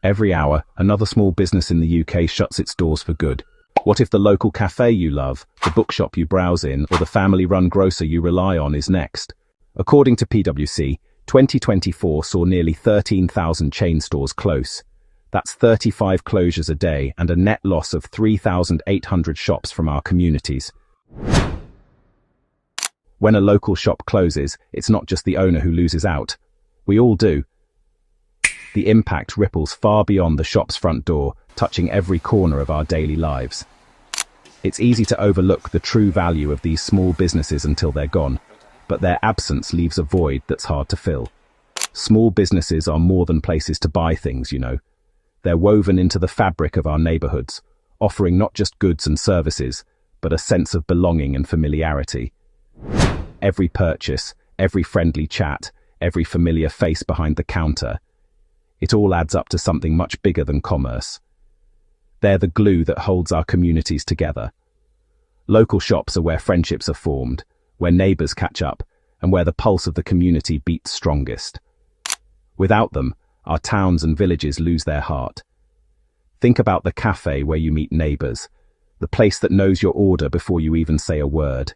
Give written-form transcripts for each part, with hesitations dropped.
Every hour, another small business in the UK shuts its doors for good. What if the local cafe you love, the bookshop you browse in, or the family-run grocer you rely on is next? According to PwC, 2024 saw nearly 13,000 chain stores close. That's 35 closures a day and a net loss of 3,800 shops from our communities. When a local shop closes, it's not just the owner who loses out. We all do. The impact ripples far beyond the shop's front door, touching every corner of our daily lives. It's easy to overlook the true value of these small businesses until they're gone, but their absence leaves a void that's hard to fill. Small businesses are more than places to buy things, you know. They're woven into the fabric of our neighborhoods, offering not just goods and services, but a sense of belonging and familiarity. Every purchase, every friendly chat, every familiar face behind the counter, it all adds up to something much bigger than commerce. They're the glue that holds our communities together. Local shops are where friendships are formed, where neighbors catch up, and where the pulse of the community beats strongest. Without them, our towns and villages lose their heart. Think about the cafe where you meet neighbors, the place that knows your order before you even say a word.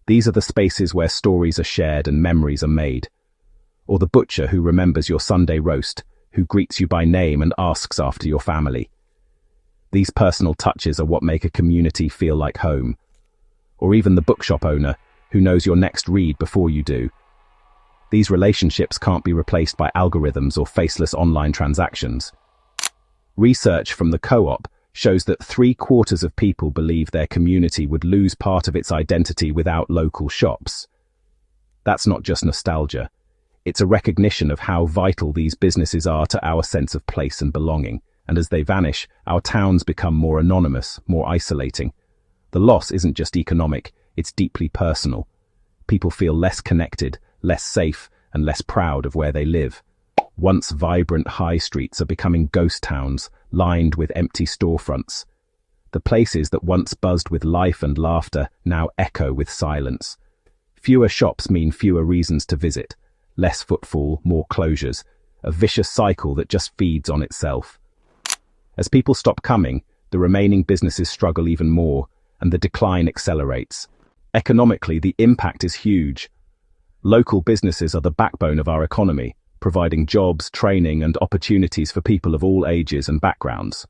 These are the spaces where stories are shared and memories are made. Or the butcher who remembers your Sunday roast, who greets you by name and asks after your family. These personal touches are what make a community feel like home. Or even the bookshop owner, who knows your next read before you do. These relationships can't be replaced by algorithms or faceless online transactions. Research from the Co-op shows that 3/4 of people believe their community would lose part of its identity without local shops. That's not just nostalgia. It's a recognition of how vital these businesses are to our sense of place and belonging, and as they vanish, our towns become more anonymous, more isolating. The loss isn't just economic, it's deeply personal. People feel less connected, less safe, and less proud of where they live. Once vibrant high streets are becoming ghost towns, lined with empty storefronts. The places that once buzzed with life and laughter now echo with silence. Fewer shops mean fewer reasons to visit. Less footfall, more closures, a vicious cycle that just feeds on itself. As people stop coming, the remaining businesses struggle even more, and the decline accelerates. Economically, the impact is huge. Local businesses are the backbone of our economy, providing jobs, training, and opportunities for people of all ages and backgrounds.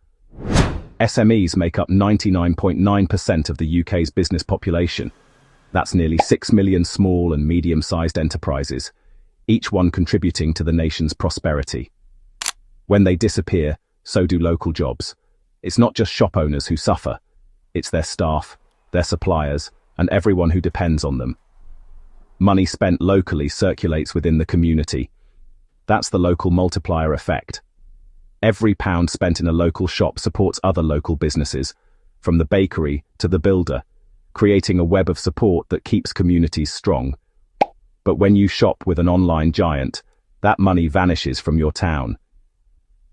SMEs make up 99.9% of the UK's business population. That's nearly 6 million small and medium-sized enterprises, each one contributing to the nation's prosperity. When they disappear, so do local jobs. It's not just shop owners who suffer. It's their staff, their suppliers, and everyone who depends on them. Money spent locally circulates within the community. That's the local multiplier effect. Every pound spent in a local shop supports other local businesses, from the bakery to the builder, creating a web of support that keeps communities strong. But when you shop with an online giant, that money vanishes from your town.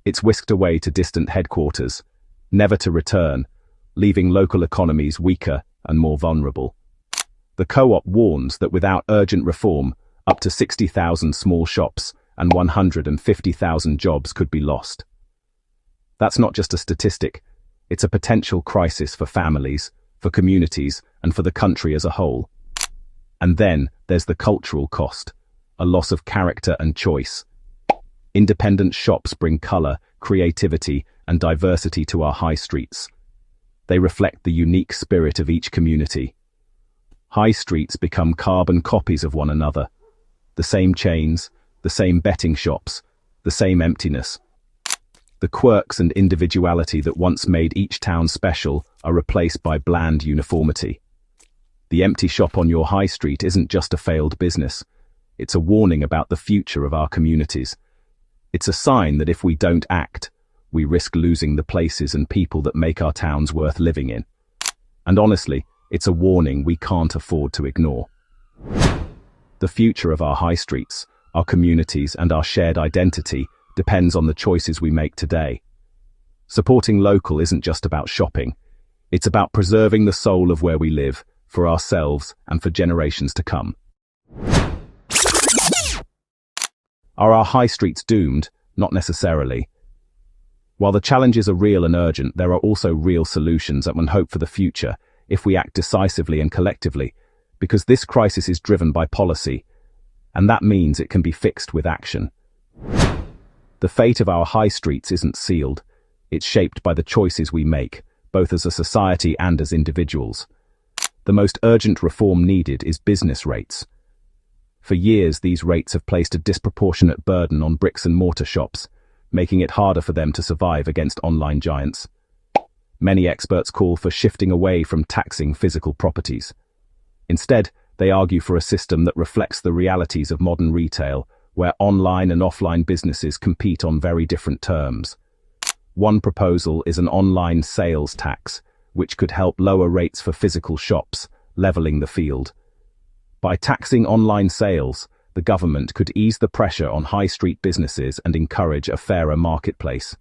It's whisked away to distant headquarters, never to return, leaving local economies weaker and more vulnerable. The Co-op warns that without urgent reform, up to 60,000 small shops and 150,000 jobs could be lost. That's not just a statistic, it's a potential crisis for families, for communities, and for the country as a whole. And then there's the cultural cost, a loss of character and choice. Independent shops bring colour, creativity, and diversity to our high streets. They reflect the unique spirit of each community. High streets become carbon copies of one another. The same chains, the same betting shops, the same emptiness. The quirks and individuality that once made each town special are replaced by bland uniformity. The empty shop on your high street isn't just a failed business. It's a warning about the future of our communities. It's a sign that if we don't act, we risk losing the places and people that make our towns worth living in. And honestly, it's a warning we can't afford to ignore. The future of our high streets, our communities, and our shared identity depends on the choices we make today. Supporting local isn't just about shopping. It's about preserving the soul of where we live, for ourselves and for generations to come. Are our high streets doomed? Not necessarily. While the challenges are real and urgent, there are also real solutions and hope for the future if we act decisively and collectively, because this crisis is driven by policy, and that means it can be fixed with action. The fate of our high streets isn't sealed. It's shaped by the choices we make, both as a society and as individuals. The most urgent reform needed is business rates. For years, these rates have placed a disproportionate burden on bricks and mortar shops, making it harder for them to survive against online giants. Many experts call for shifting away from taxing physical properties. Instead, they argue for a system that reflects the realities of modern retail, where online and offline businesses compete on very different terms. One proposal is an online sales tax, which could help lower rates for physical shops, leveling the field. By taxing online sales, the government could ease the pressure on high street businesses and encourage a fairer marketplace.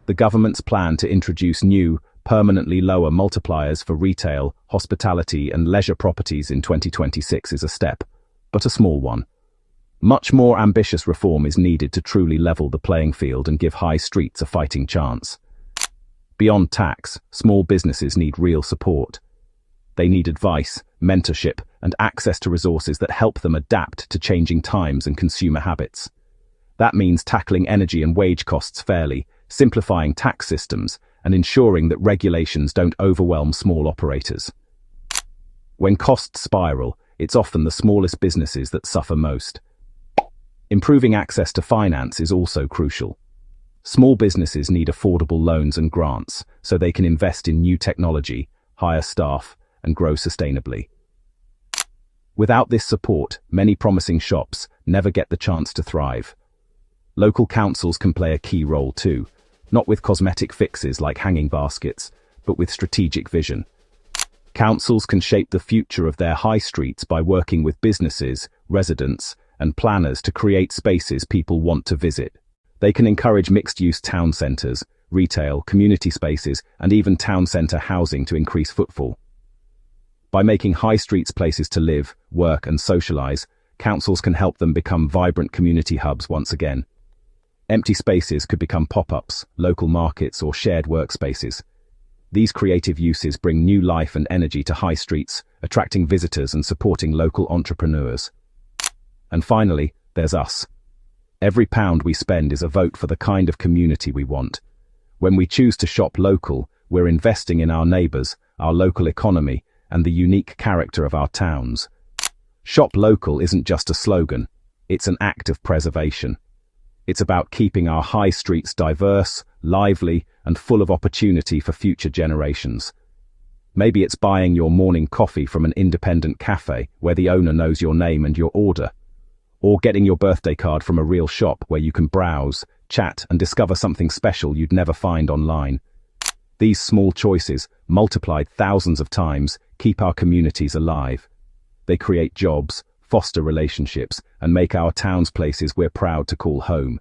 The government's plan to introduce new, permanently lower multipliers for retail, hospitality and leisure properties in 2026 is a step, but a small one. Much more ambitious reform is needed to truly level the playing field and give high streets a fighting chance. Beyond tax, small businesses need real support. They need advice, mentorship, and access to resources that help them adapt to changing times and consumer habits. That means tackling energy and wage costs fairly, simplifying tax systems, and ensuring that regulations don't overwhelm small operators. When costs spiral, it's often the smallest businesses that suffer most. Improving access to finance is also crucial. Small businesses need affordable loans and grants so they can invest in new technology, hire staff, and grow sustainably. Without this support, many promising shops never get the chance to thrive. Local councils can play a key role too, not with cosmetic fixes like hanging baskets, but with strategic vision. Councils can shape the future of their high streets by working with businesses, residents, and planners to create spaces people want to visit. They can encourage mixed-use town centres, retail, community spaces, and even town centre housing to increase footfall. By making high streets places to live, work and socialise, councils can help them become vibrant community hubs once again. Empty spaces could become pop-ups, local markets or shared workspaces. These creative uses bring new life and energy to high streets, attracting visitors and supporting local entrepreneurs. And finally, there's us. Every pound we spend is a vote for the kind of community we want. When we choose to shop local, we're investing in our neighbours, our local economy, and the unique character of our towns. Shop local isn't just a slogan, it's an act of preservation. It's about keeping our high streets diverse, lively, and full of opportunity for future generations. Maybe it's buying your morning coffee from an independent cafe where the owner knows your name and your order, or getting your birthday card from a real shop where you can browse, chat, and discover something special you'd never find online. These small choices, multiplied thousands of times, keep our communities alive. They create jobs, foster relationships, and make our towns places we're proud to call home.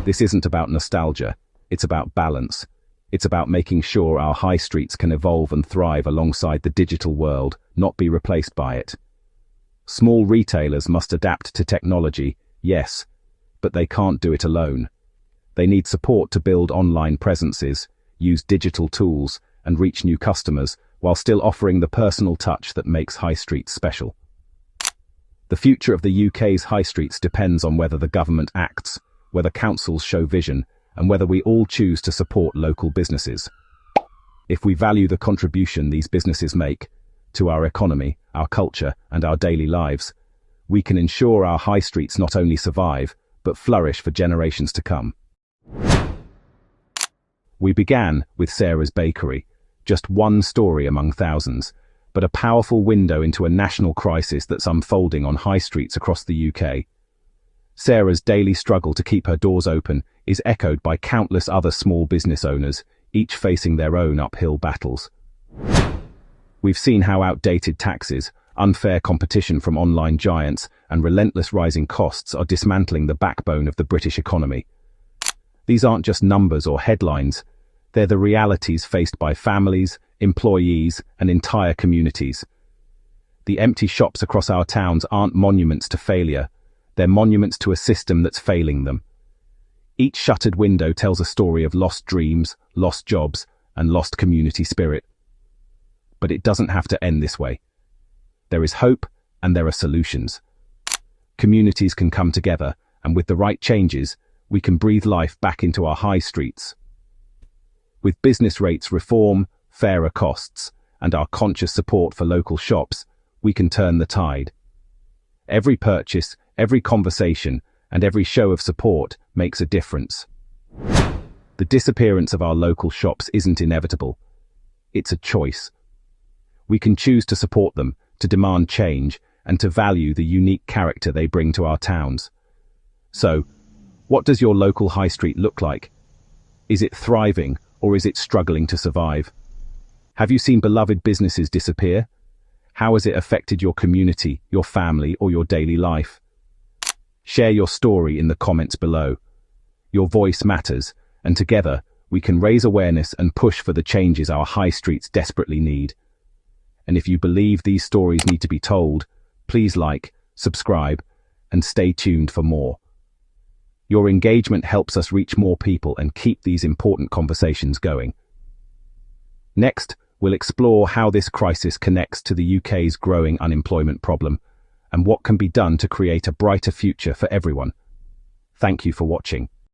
This isn't about nostalgia, it's about balance. It's about making sure our high streets can evolve and thrive alongside the digital world, not be replaced by it. Small retailers must adapt to technology, yes, but they can't do it alone. They need support to build online presences, use digital tools, and reach new customers, while still offering the personal touch that makes high streets special. The future of the UK's high streets depends on whether the government acts, whether councils show vision, and whether we all choose to support local businesses. If we value the contribution these businesses make to our economy, our culture, and our daily lives, we can ensure our high streets not only survive, but flourish for generations to come. We began with Sarah's Bakery, just one story among thousands, but a powerful window into a national crisis that's unfolding on high streets across the UK. Sarah's daily struggle to keep her doors open is echoed by countless other small business owners, each facing their own uphill battles. We've seen how outdated taxes, unfair competition from online giants, and relentless rising costs are dismantling the backbone of the British economy. These aren't just numbers or headlines, they're the realities faced by families, employees, and entire communities. The empty shops across our towns aren't monuments to failure, they're monuments to a system that's failing them. Each shuttered window tells a story of lost dreams, lost jobs, and lost community spirit. But it doesn't have to end this way. There is hope, and there are solutions. Communities can come together, and with the right changes, we can breathe life back into our high streets. With business rates reform, fairer costs, and our conscious support for local shops, we can turn the tide. Every purchase, every conversation, and every show of support makes a difference. The disappearance of our local shops isn't inevitable. It's a choice. We can choose to support them, to demand change, and to value the unique character they bring to our towns. So, what does your local high street look like? Is it thriving, or is it struggling to survive? Have you seen beloved businesses disappear? How has it affected your community, your family, or your daily life? Share your story in the comments below. Your voice matters, and together, we can raise awareness and push for the changes our high streets desperately need. And if you believe these stories need to be told, please like, subscribe, and stay tuned for more. Your engagement helps us reach more people and keep these important conversations going. Next, we'll explore how this crisis connects to the UK's growing unemployment problem and what can be done to create a brighter future for everyone. Thank you for watching.